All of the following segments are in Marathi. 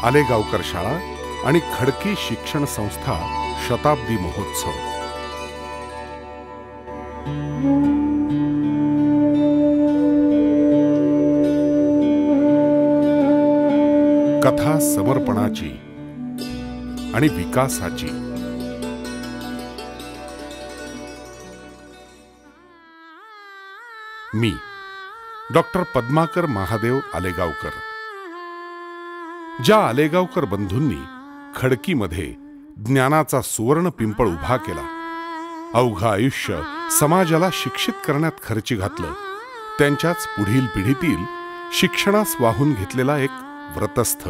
आलेगावकर शाळा आणि खडकी शिक्षण संस्था शताब्दी महोत्सव. कथा समर्पणाची आणि विकासाची. मी डॉक्टर पद्माकर महादेव आलेगावकर. ज्या आलेगावकर बंधूंनी खडकीमध्ये ज्ञानाचा सुवर्ण पिंपळ उभा केला, अवघं आयुष्य समाजाला शिक्षित करण्यात खर्ची घातलं, त्यांच्याच पुढील पिढीतील शिक्षणास वाहून घेतलेला एक व्रतस्थ.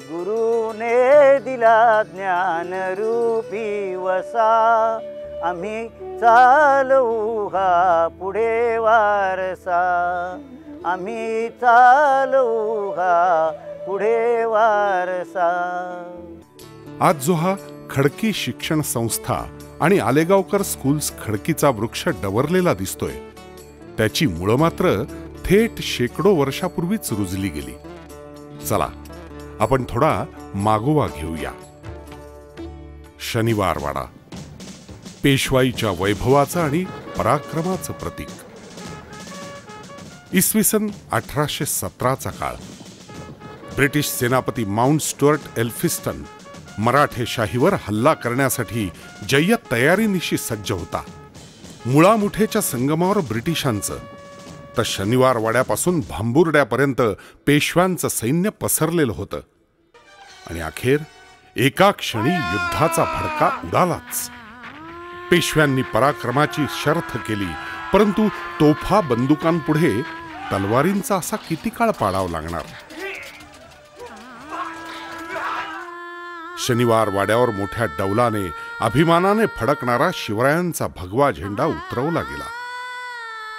गुरुने दिला ज्ञान रूपी वसा, आम्ही चालवू हा पुढे वारसा, आम्ही चालवू हा पुढे वारसा. आज जो हा खडकी शिक्षण संस्था आणि आलेगावकर स्कूल्स खडकीचा वृक्ष डवरलेला दिसतोय, त्याची मुळं मात्र थेट शेकडो वर्षापूर्वीच रुजली गेली. चला आपण थोडा मागोवा घेऊया. शनिवारवाडा, पेशवाईच्या वैभवाचं आणि पराक्रमाचं प्रतीक. इसवी सन 1817चा काळ. ब्रिटिश सेनापती माउंट स्टुअर्ट एल्फिस्टन मराठेशाहीवर हल्ला करण्यासाठी जय्यत तयारीनिशी सज्ज होता. मुळामुठेच्या संगमावर ब्रिटिशांचं तर शनिवारवाड्यापासून भांबुर्ड्यापर्यंत पेशव्यांचं सैन्य पसरलेलं होतं. आणि अखेर एका क्षणी युद्धाचा भडका उडालाच. पेशव्यांनी पराक्रमाची शर्थ केली, परंतु तोफा बंदुकांपुढे तलवारींचा असा किती काळ पाडावा लागणार. शनिवार वाड्यावर मोठ्या डौलाने अभिमानाने फडकणारा शिवरायांचा भगवा झेंडा उतरवला गेला.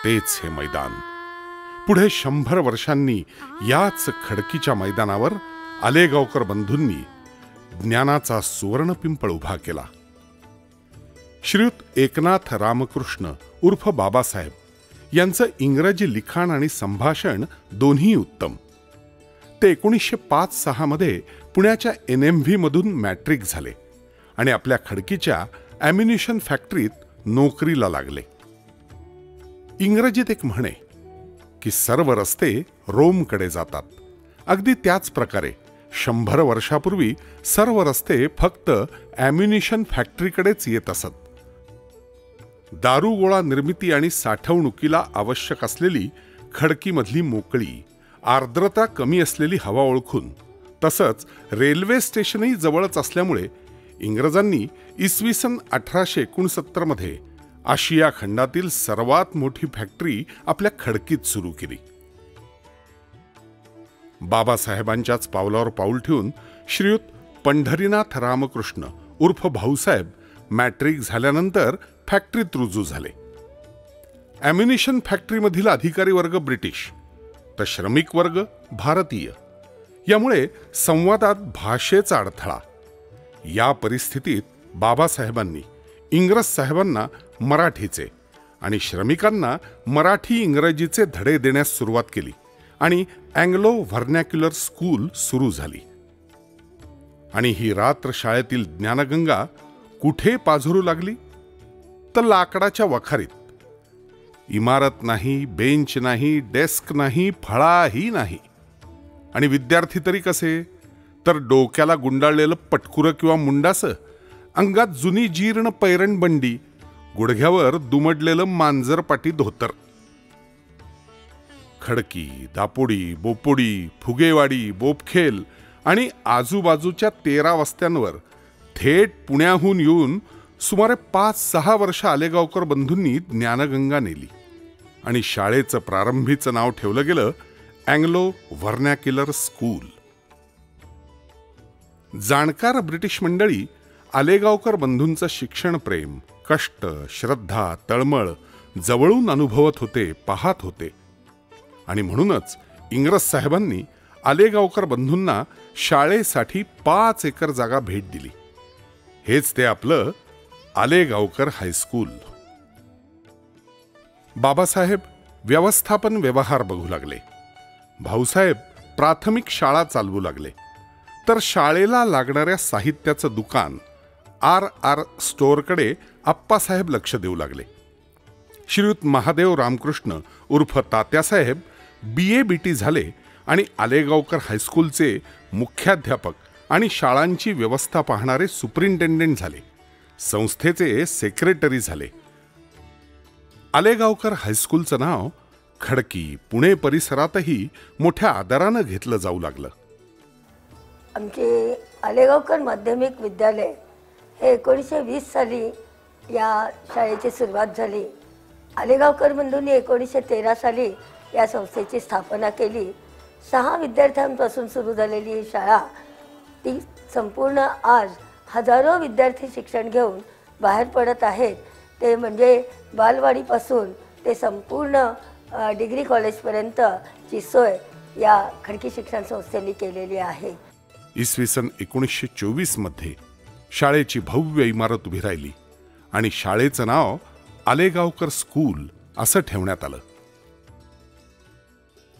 तेच हे मैदान. पुढे 100 वर्षांनी याच खडकीच्या मैदानावर आलेगावकर बंधूंनी ज्ञानाचा सुवर्ण पिंपळ उभा केला. श्रीयुत एकनाथ रामकृष्ण उर्फ बाबासाहेब यांचं इंग्रजी लिखाण आणि संभाषण दोन्ही उत्तम. ते 1905-06 मध्ये पुण्याच्या NMV मधून मॅट्रिक झाले आणि आपल्या खडकीच्या ॲम्युनिशन फॅक्टरीत नोकरीला लागले. इंग्रजीत एक म्हणे की सर्व रस्ते रोमकडे जातात. अगदी त्याच प्रकारे 100 वर्षापूर्वी सर्व रस्ते फक्त ॲम्युनिशन फॅक्टरीकडेच येत असत. दारुगोळा निर्मिती आणि साठवणुकीला आवश्यक असलेली खडकीमधली मोकळी, आर्द्रता कमी असलेली हवा ओळखून, तसंच रेल्वे स्टेशनही जवळच असल्यामुळे इंग्रजांनी इसवी सन 1869 मध्ये आशिया खंडातील सर्वात मोठी फॅक्टरी आपल्या खडकीत सुरू केली. बाबासाहेबांच्याच पावलावर पाऊल ठेवून श्रीयुत पंढरीनाथ रामकृष्ण उर्फ भाऊसाहेब मॅट्रिक झाल्यानंतर फॅक्टरीत रुजू झाले. ॲम्युनिशन फॅक्टरीमधील अधिकारी वर्ग ब्रिटिश तर श्रमिक वर्ग भारतीय. यामुळे संवादात भाषेचा अडथळा. या परिस्थितीत बाबासाहेबांनी इंग्रज साहेबांना मराठीचे आणि श्रमिकांना मराठी इंग्रजीचे धडे देण्यास सुरुवात केली आणि अँग्लो व्हर्नॅक्युलर स्कूल सुरू झाली. आणि ही रात्र शाळेतील ज्ञानगंगा कुठे पाझरू लागली तर लाकडाच्या वखारीत. इमारत नाही, बेंच नाही, डेस्क नाही, फळाही नाही. आणि विद्यार्थी तरी कसे तर डोक्याला गुंडाळलेलं पटकुरं किंवा मुंडासं, अंगात जुनी जीर्ण पैरणबंडी, गुडघ्यावर दुमडलेलं मांजरपाटी धोतर. खडकी, दापोडी, बोपोडी, फुगेवाडी, बोपखेल आणि आजूबाजूच्या 13 वस्त्यांवर थेट पुण्याहून येऊन सुमारे 5-6 वर्ष आलेगावकर बंधूंनी ज्ञानगंगा नेली आणि शाळेचं प्रारंभीचं नाव ठेवलं गेलं अँग्लो व्हर्नॅक्युलर स्कूल. जाणकार ब्रिटिश मंडळी आलेगावकर बंधूंचं शिक्षण प्रेम, कष्ट, श्रद्धा, तळमळ जवळून अनुभवत होते, पाहत होते. आणि म्हणूनच इंग्रज साहेबांनी आलेगावकर बंधूंना शाळेसाठी 5 एकर जागा भेट दिली. हेच ते आपलं आलेगावकर हायस्कूल. बाबासाहेब व्यवस्थापन व्यवहार बघू लागले. भाऊसाहेब प्राथमिक शाळा चालवू लागले. तर शाळेला लागणाऱ्या साहित्याचं दुकान RR स्टोअरकडे आप्पासाहेब लक्ष देऊ लागले. श्रीयुत महादेव रामकृष्ण उर्फ तात्यासाहेब BA-BT झाले आणि आलेगावकर हायस्कूलचे मुख्याध्यापक आणि शाळांची व्यवस्था पाहणारे सुपरिंटेंडेंट झाले. संस्थेचे सेक्रेटरी झाले. आलेगावकर हायस्कूलचं नाव खडकी पुणे परिसरातही मोठ्या आदरानं घेतलं जाऊ लागलं. आमचे आलेगावकर माध्यमिक विद्यालय हे 1920 साली या शाळेची सुरुवात झाली. आलेगावकर बंधूंनी 1913 साली या संस्थेची स्थापना केली. 6 विद्यार्थ्यांपासून सुरू झालेली ही शाळा ती संपूर्ण आज हजारो विद्यार्थी शिक्षण घेऊन बाहेर पडत आहेत. ते म्हणजे बालवाडीपासून ते संपूर्ण डिग्री कॉलेजपर्यंतची सोय या खडकी शिक्षण संस्थेने केलेली आहे. इसवी सन 1924 मध्ये शाळेची भव्य इमारत उभी राहिली आणि शाळेचं नाव आलेगावकर स्कूल असं ठेवण्यात आलं.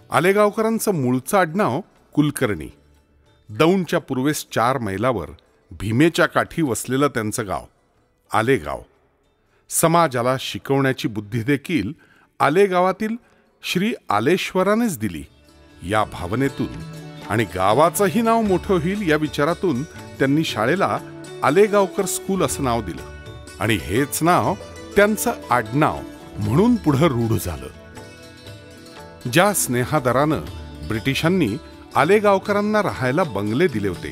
आलेगावकरांचं मूळचं आडनाव कुलकर्णी. दौंडच्या पूर्वेस 4 मैलावर भीमेच्या काठी वसलेलं त्यांचं गाव आलेगाव. समाजाला शिकवण्याची बुद्धी देखील आलेगावातील श्री आलेश्वरानेच दिली. या भावनेतून आणि गावाचंही नाव मोठं होईल या विचारातून त्यांनी शाळेला आलेगावकर स्कूल असं नाव दिलं आणि हेच नाव त्यांचं आडनाव म्हणून पुढं रूढ झालं. ज्या स्नेहादरानं ब्रिटिशांनी आलेगावकरांना राहायला बंगले दिले होते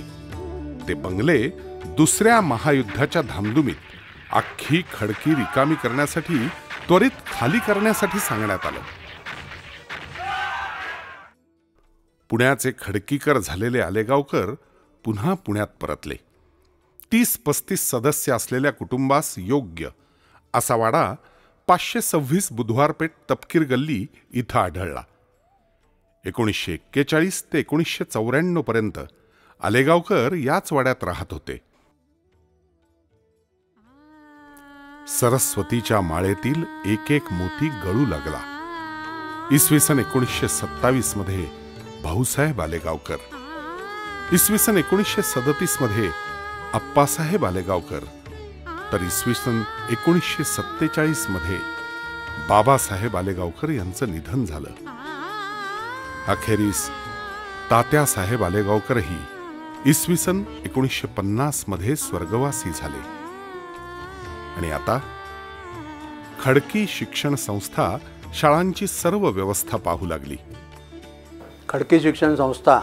ते बंगले दुसऱ्या महायुद्धाच्या धामधुमीत अख्खी खडकी रिकामी करण्यासाठी त्वरित खाली करण्यासाठी सांगण्यात आलं. पुण्याचे खडकीकर झालेले आलेगावकर पुन्हा पुण्यात परतले. 30-35 सदस्य असलेल्या कुटुंबास योग्य असा वाडा 526 बुधवारपेठ तपकीर गल्ली इथं आढळला. 1941 ते 1994 पर्यंत आलेगावकर याच वाड्यात राहत होते. सरस्वतीच्या माळेतील एक एक मोती गळू लागला. इसवी सन 1927 मध्ये भाऊसाहेब आलेगावकर, इसवी सन 1937 मध्ये आप्पासाहेब आलेगावकर, तर इसवी सन 1947 मध्ये बाबासाहेब आलेगावकर यांचं निधन झालं. अखेरीस तात्यासाहेब आलेगावकरही इसवी सन 1950 मध्ये स्वर्गवासी झाले. आणि आता खडकी शिक्षण संस्था शाळांची सर्व व्यवस्था पाहू लागली. खडकी शिक्षण संस्था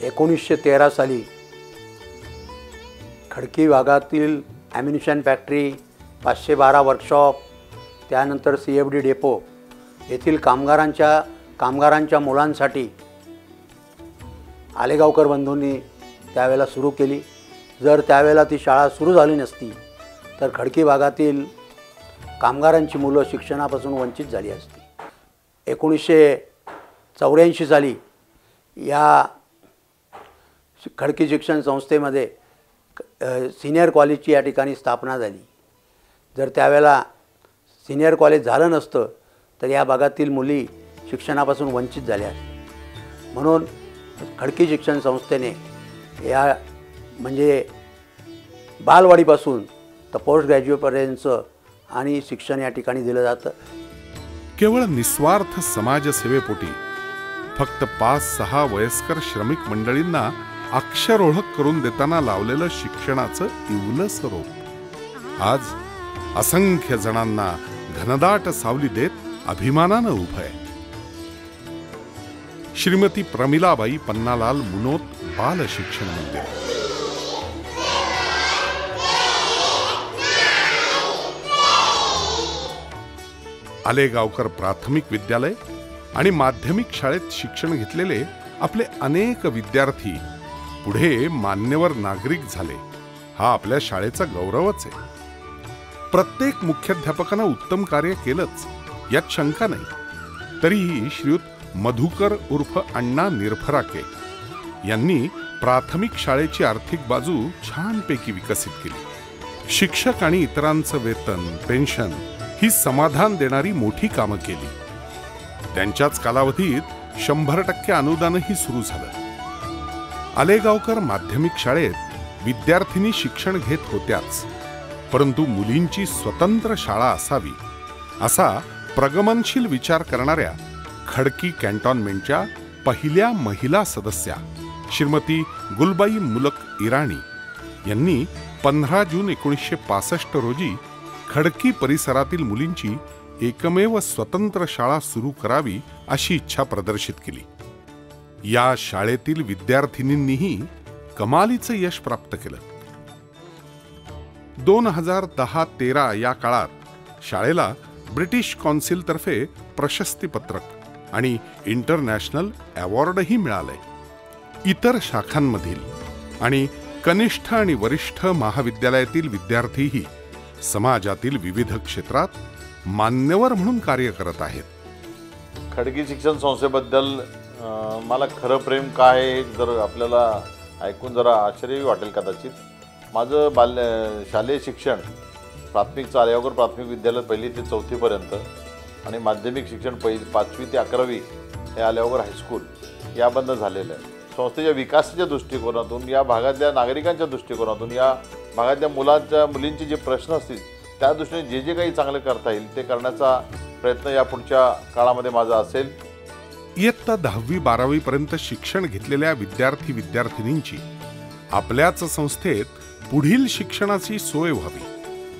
1913 साली खडकी भागातील ॲम्युनिशन फॅक्टरी, 512 वर्कशॉप, त्यानंतर CFD डेपो येथील कामगारांच्या मुलांसाठी आलेगावकर बंधूंनी त्यावेळेला सुरू केली. जर त्यावेळेला ती शाळा सुरू झाली नसती तर खडकी भागातील कामगारांची मुलं शिक्षणापासून वंचित झाली असती. 1984 साली या खडकी शिक्षण संस्थेमध्ये सिनियर कॉलेजची या ठिकाणी स्थापना झाली. जर त्यावेळेला सिनियर कॉलेज झालं नसतं तर या भागातील मुली शिक्षणापासून वंचित झाल्या. म्हणून खडकी शिक्षण संस्थेने या म्हणजे बालवाडीपासून तर पोस्ट ग्रॅज्युएटपर्यंतचं आणि शिक्षण या ठिकाणी दिलं जातं. केवळ निस्वार्थ समाजसेवेपोटी फक्त 5-6 वयस्कर श्रमिक मंडळींना अक्षर ओळख करून देताना लावलेलं शिक्षणाचं इवलस रोप आज असंख्य जणांना घनदाट सावली देत अभिमानानं उभं आहे. श्रीमती प्रमिलाबाई पन्नालाल मुनोत बाल शिक्षण मंदिर. आलेगावकर प्राथमिक विद्यालय आणि माध्यमिक शाळेत शिक्षण घेतलेले आपले अनेक विद्यार्थी पुढे मान्यवर नागरिक झाले हा आपल्या शाळेचा गौरवच आहे. प्रत्येक मुख्याध्यापकानं उत्तम कार्य केलंच यात शंका नाही. तरीही श्रीयुत मधुकर उर्फ अण्णा निरफराके यांनी प्राथमिक शाळेची आर्थिक बाजू छानपैकी विकसित केली. शिक्षक आणि इतरांचं वेतन, पेन्शन ही समाधान देणारी मोठी कामं केली. त्यांच्याच कालावधीत 100% अनुदानही सुरू झालं. आलेगावकर माध्यमिक शाळेत विद्यार्थिनी शिक्षण घेत होत्याच, परंतु मुलींची स्वतंत्र शाळा असावी असा प्रगमनशील विचार करणाऱ्या खडकी कॅन्टॉन्मेंटच्या पहिल्या महिला सदस्या श्रीमती गुलबाई मुलक इराणी यांनी 15 जून 1965 रोजी खडकी परिसरातील मुलींची एकमेव स्वतंत्र शाळा सुरू करावी अशी इच्छा प्रदर्शित केली. या शाळेतील विद्यार्थिनींनीही कमालीचं यश प्राप्त केलं. 2010-13 या काळात शाळेला ब्रिटिश कौन्सिलतर्फे प्रशस्तीपत्रक आणि इंटरनॅशनल अवॉर्डही मिळाले. इतर शाखांमधील आणि कनिष्ठ आणि वरिष्ठ महाविद्यालयातील विद्यार्थीही समाजातील विविध क्षेत्रात मान्यवर म्हणून कार्य करत आहेत. खडकी शिक्षण संस्थेबद्दल मला खरं प्रेम काय आहे जर आपल्याला ऐकून जरा आश्चर्य वाटेल कदाचित. माझं शालेय शिक्षण प्राथमिकचं आलेगावकर प्राथमिक विद्यालय 1ली ते 4थीपर्यंत आणि माध्यमिक शिक्षण 5वी ते 11वी हे आलेगावकर हायस्कूल याबद्दल झालेलं आहे. संस्थेच्या विकासाच्या दृष्टिकोनातून, या भागातल्या नागरिकांच्या दृष्टिकोनातून, या भागातल्या मुलींचे जे प्रश्न असतील त्या दृष्टीने जे काही चांगलं करता येईल ते करण्याचा प्रयत्न या पुढच्या काळामध्ये माझा असेल. इयत्ता 10वी-12वी पर्यंत शिक्षण घेतलेल्या विद्यार्थी विद्यार्थिनींची आपल्याच संस्थेत पुढील शिक्षणाची सोय व्हावी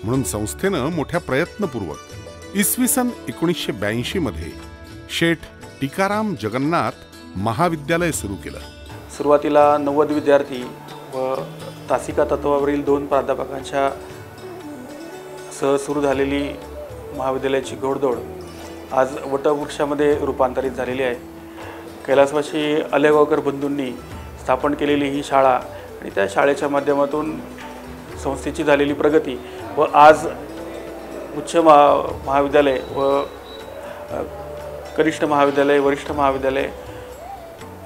म्हणून संस्थेनं मोठ्या प्रयत्नपूर्वक इसवी सन 1982 मध्ये शेठ टिकाराम जगन्नाथ महाविद्यालय सुरू केलं. सुरुवातीला 90 विद्यार्थी व तासिका तत्वावरील 2 प्राध्यापकांच्या सह सुरू झालेली महाविद्यालयाची घोडदौड आज वटवृक्षामध्ये रूपांतरित झालेली आहे. कैलासवासी आलेगावकर बंधूंनी स्थापन केलेली ही शाळा आणि त्या शाळेच्या माध्यमातून संस्थेची झालेली प्रगती व आज उच्च महाविद्यालय व कनिष्ठ महाविद्यालय, वरिष्ठ महाविद्यालय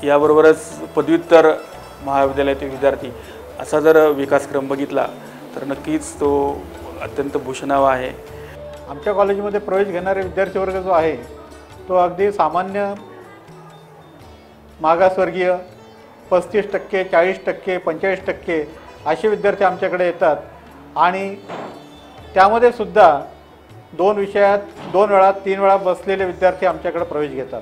याबरोबरच पदव्युत्तर महाविद्यालयातील विद्यार्थी असा जर विकासक्रम बघितला तर नक्कीच तो अत्यंत भूषणावा आहे. आमच्या कॉलेजमध्ये प्रवेश घेणारे विद्यार्थी वर्ग जो आहे तो अगदी सामान्य मागासवर्गीय 35%, 40%, 45% असे विद्यार्थी आमच्याकडे येतात आणि त्यामध्ये सुद्धा 2 विषयात 2 वेळा 3 वेळा बसलेले विद्यार्थी आमच्याकडे प्रवेश घेतात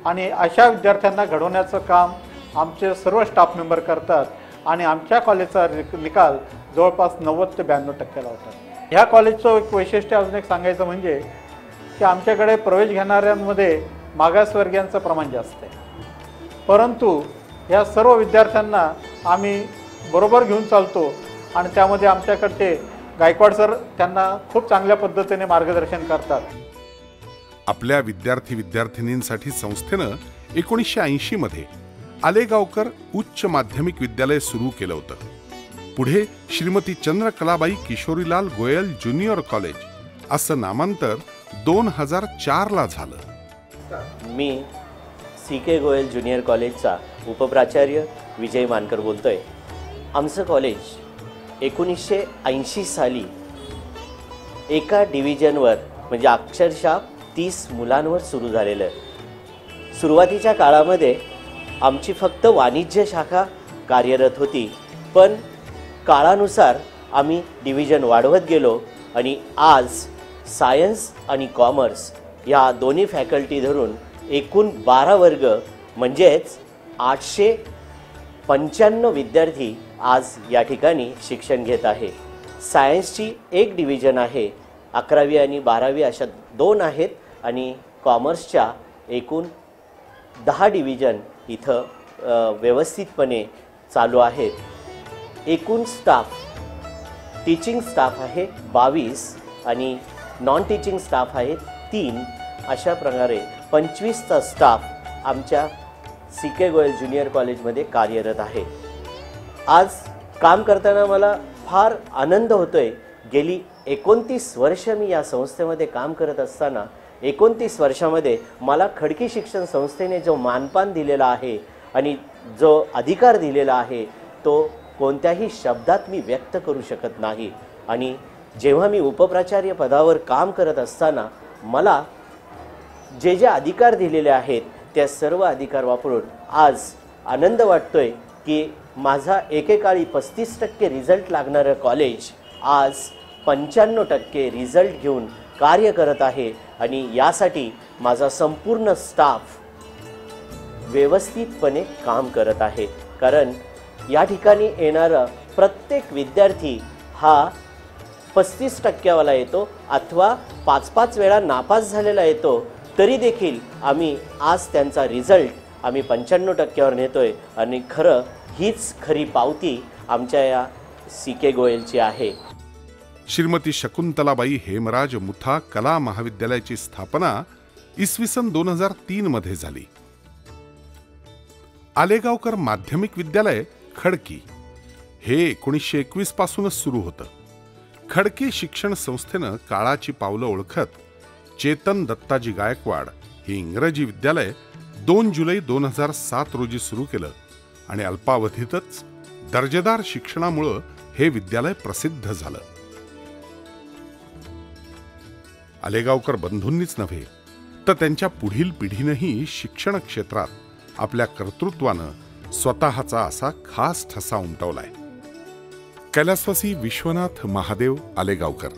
आणि अशा विद्यार्थ्यांना घडवण्याचं काम आमचे सर्व स्टाफ मेंबर करतात आणि आमच्या कॉलेजचा निकाल जवळपास 90 ते 92% लावतात. ह्या कॉलेजचं एक वैशिष्ट्य अजून एक सांगायचं म्हणजे की आमच्याकडे प्रवेश घेणाऱ्यांमध्ये मागासवर्गीयांचं प्रमाण जास्त आहे, परंतु ह्या सर्व विद्यार्थ्यांना आम्ही बरोबर घेऊन चालतो आणि त्यामध्ये आमच्याकडचे गायकवाड सर त्यांना खूप चांगल्या पद्धतीने मार्गदर्शन करतात. आपल्या विद्यार्थी विद्यार्थिनींसाठी संस्थेनं 1980 मध्ये आलेगावकर उच्च माध्यमिक विद्यालय सुरू केलं होतं. पुढे श्रीमती चंद्रकलाबाई किशोरीलाल गोयल ज्युनियर कॉलेज असं नामांतर 2004ला झालं. मी CK गोयल ज्युनियर कॉलेजचा उपप्राचार्य विजय मानकर बोलतोय. आमचं कॉलेज 1980 साली एका डिव्हिजनवर म्हणजे अक्षरशः 30 मुलांवर सुरू झालेलं आहे. सुरुवातीच्या काळामध्ये आमची फक्त वाणिज्य शाखा कार्यरत होती, पण काळानुसार आम्ही डिव्हिजन वाढवत गेलो आणि आज सायन्स आणि कॉमर्स या दोन्ही फॅकल्टी धरून एकूण 12 वर्ग म्हणजेच 895 विद्यार्थी आज या ठिकाणी शिक्षण घेत आहे. सायन्सची एक डिव्हिजन आहे, 11वी आणि 12वी अशा 2 आहेत आणि कॉमर्सच्या एकूण 10 डिव्हिजन इथं व्यवस्थितपणे चालू आहेत. एकूण स्टाफ टीचिंग स्टाफ आहे 22 आणि नॉन टीचिंग स्टाफ आहे 3. अशा प्रकारे 25चा स्टाफ आमच्या CK गोयल ज्युनियर कॉलेजमध्ये कार्यरत आहे. आज काम करताना मला फार आनंद होतोय. गेली 29 वर्ष मी या संस्थेमध्ये काम करत असताना 29 वर्षामध्ये मला खडकी शिक्षण संस्थेने जो मानपान दिलेला आहे आणि जो अधिकार दिलेला आहे तो कोणत्याही शब्दात मी व्यक्त करू शकत नाही. आणि जेव्हा मी उपप्राचार्य पदावर काम करत असताना मला जे जे अधिकार दिलेले आहेत ते सर्व अधिकार वापरून आज आनंद वाटतोय की माझा एकेकाळी 35% रिझल्ट लागणारं कॉलेज आज 95% रिझल्ट घेऊन कार्य करत आहे आणि यासाठी माझा संपूर्ण स्टाफ व्यवस्थितपणे काम करत आहे. कारण या ठिकाणी येणारा प्रत्येक विद्यार्थी हा 35% येतो अथवा 5-5 वेळा नापास झालेला येतो, तरी देखील आम्ही आज त्यांचा रिझल्ट आम्ही 95% नेतोय. आणि खरं हीच खरी पावती आमच्या या CK गोयलची आहे. श्रीमती शकुंतलाबाई हेमराज मुथा कला महाविद्यालयाची स्थापना इसवी सन 2003 मध्ये झाली. आलेगावकर माध्यमिक विद्यालय खडकी हे 1921 पासूनच सुरू होतं. खडकी शिक्षण संस्थेनं काळाची पावलं ओळखत चेतन दत्ताजी गायकवाड हे इंग्रजी विद्यालय 2 जुलै 2007 रोजी सुरू केलं आणि अल्पावधीतच दर्जेदार शिक्षणामुळं हे विद्यालय प्रसिद्ध झालं. आलेगावकर बंधूंनीच नव्हे तर त्यांच्या पुढील पिढीनंही शिक्षण क्षेत्रात आपल्या कर्तृत्वानं स्वतःचा असा खास ठसा उमटवलाय. कैलासवासी विश्वनाथ महादेव आलेगावकर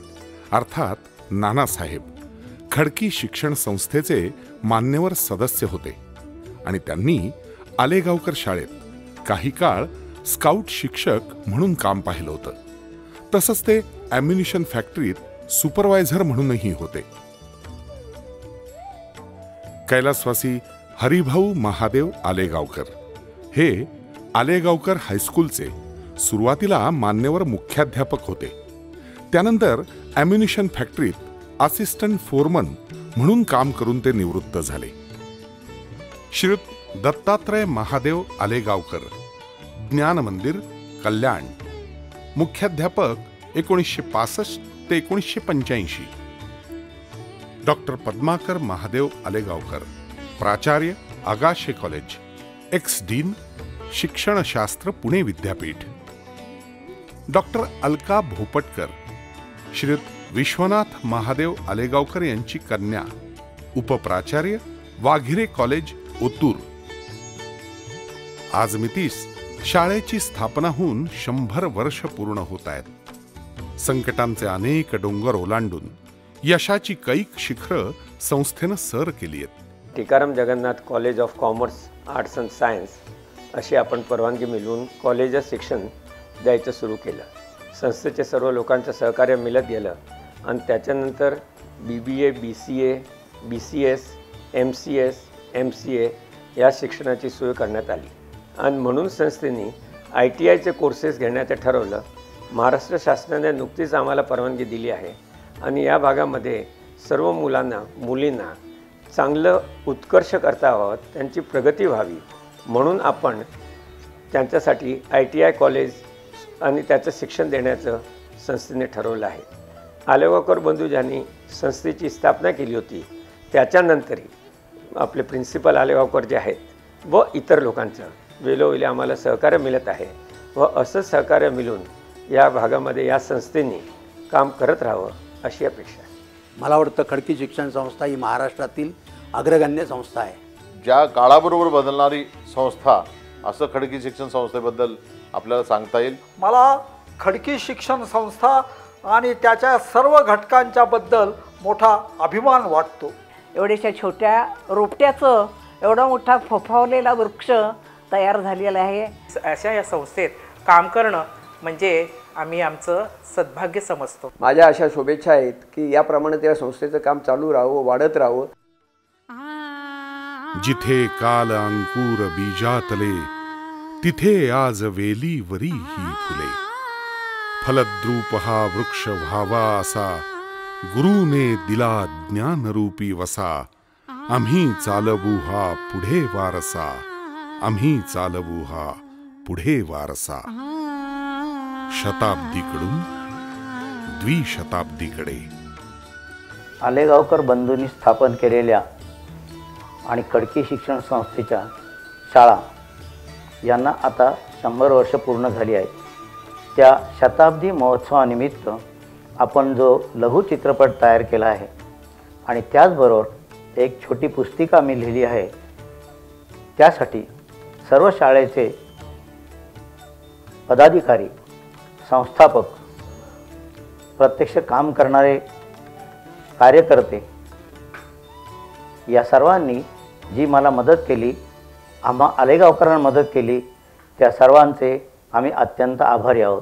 अर्थात नानासाहेब खडकी शिक्षण संस्थेचे मान्यवर सदस्य होते आणि त्यांनी आलेगावकर शाळेत काही काळ स्काउट शिक्षक म्हणून काम पाहिलं होतं. तसंच ते ॲम्युनिशन फॅक्टरीत सुपरवायझर म्हणूनही होते. कैलासवासी हरिभाऊ महादेव आलेगावकर हे आलेगावकर हायस्कूलचे सुरुवातीला मान्यवर मुख्याध्यापक होते. त्यानंतर ॲम्युनिशन फॅक्टरीत असिस्टंट फोरमन म्हणून काम करून ते निवृत्त झाले. श्रीयुत दत्तात्रय महादेव आलेगावकर ज्ञान मंदिर कल्याण मुख्याध्यापक 1965 ते 1985. डॉक्टर पद्माकर महादेव आलेगावकर प्राचार्य आगाशे कॉलेज एक्स डीन शिक्षणशास्त्र पुणे विद्यापीठ. डॉक्टर अलका भोपटकर श्रीयुत विश्वनाथ महादेव आलेगावकर यांची कन्या उपप्राचार्य वाघिरे कॉलेज ओतूर. आज मितीस शाळेची स्थापना होऊन 100 वर्ष पूर्ण होत आहेत. संकटांचे अनेक डोंगर ओलांडून यशाची कैक शिखरं संस्थेनं सर केली आहेत. Tikaram Jagannath college of commerce arts and science अशी आपण परवानगी मिळवून कॉलेजचं शिक्षण द्यायचं सुरू केलं. संस्थेचे सर्व लोकांचं सहकार्य मिळत गेलं आणि त्याच्यानंतर BBA, BCA, BCS, MCS, MCA या शिक्षणाची सोय करण्यात आली आणि म्हणून संस्थेने ITIचे कोर्सेस घेण्याचं ठरवलं. महाराष्ट्र शासनाने नुकतीच आम्हाला परवानगी दिली आहे आणि या भागामध्ये सर्व मुलांना मुलींना चांगलं उत्कर्ष करता व्हावं, त्यांची प्रगती व्हावी म्हणून आपण त्यांच्यासाठी ITI कॉलेज आणि त्याचं शिक्षण देण्याचं संस्थेने ठरवलं आहे. आलेगावकर बंधू ज्यांनी संस्थेची स्थापना केली होती त्याच्यानंतरही आपले प्रिन्सिपल आलेगावकर जे आहेत व इतर लोकांचं वेळोवेळी आम्हाला सहकार्य मिळत आहे व असं सहकार्य मिळून या भागामध्ये या संस्थेने काम करत राहावं अशी अपेक्षा आहे. मला वाटतं खडकी शिक्षण संस्था ही महाराष्ट्रातील अग्रगण्य संस्था आहे. ज्या काळाबरोबर बदलणारी संस्था असं खडकी शिक्षण संस्थेबद्दल आपल्याला सांगता येईल. मला खडकी शिक्षण संस्था आणि त्याच्या सर्व घटकांच्या बद्दल मोठा अभिमान वाटतो. एवढ्याशा छोट्या रोपट्याचं एवढा मोठा फोफावलेला वृक्ष तयार झालेला आहे. अशा या संस्थेत काम करणं म्हणजे आम्ही आमचं सद्भाग्य समजतो. माझ्या अशा शुभेच्छा आहेत की याप्रमाणे त्या संस्थेचं काम चालू राहावं, वाढत राहावं. जिथे काल अंकुर बीजातले तिथे आज वेलीवरी ही फुले. फलद्रूप हा वृक्ष व्हावा असा गुरुने दिला ज्ञानरूपी वसा. आम्ही चालवू हा पुढे वारसा. आम्ही चालवू हा पुढे वारसा. शताब्दीकडून द्विशताब्दीकडे. आलेगावकर बंधूंनी स्थापन केलेल्या आणि खडकी शिक्षण संस्थेच्या शाळा यांना आता 100 वर्ष पूर्ण झाली आहेत. त्या शताब्दी महोत्सवानिमित्त आपण जो लघु चित्रपट तयार केला आहे आणि त्याचबरोबर एक छोटी पुस्तिका मी लिहिली आहे त्यासाठी सर्व शाळेचे पदाधिकारी, संस्थापक, प्रत्यक्ष काम करणारे कार्यकर्ते या सर्वांनी जी मला मदत केली, आम्हा आलेगावकरांना मदत केली, त्या सर्वांचे आम्ही अत्यंत आभारी आहोत.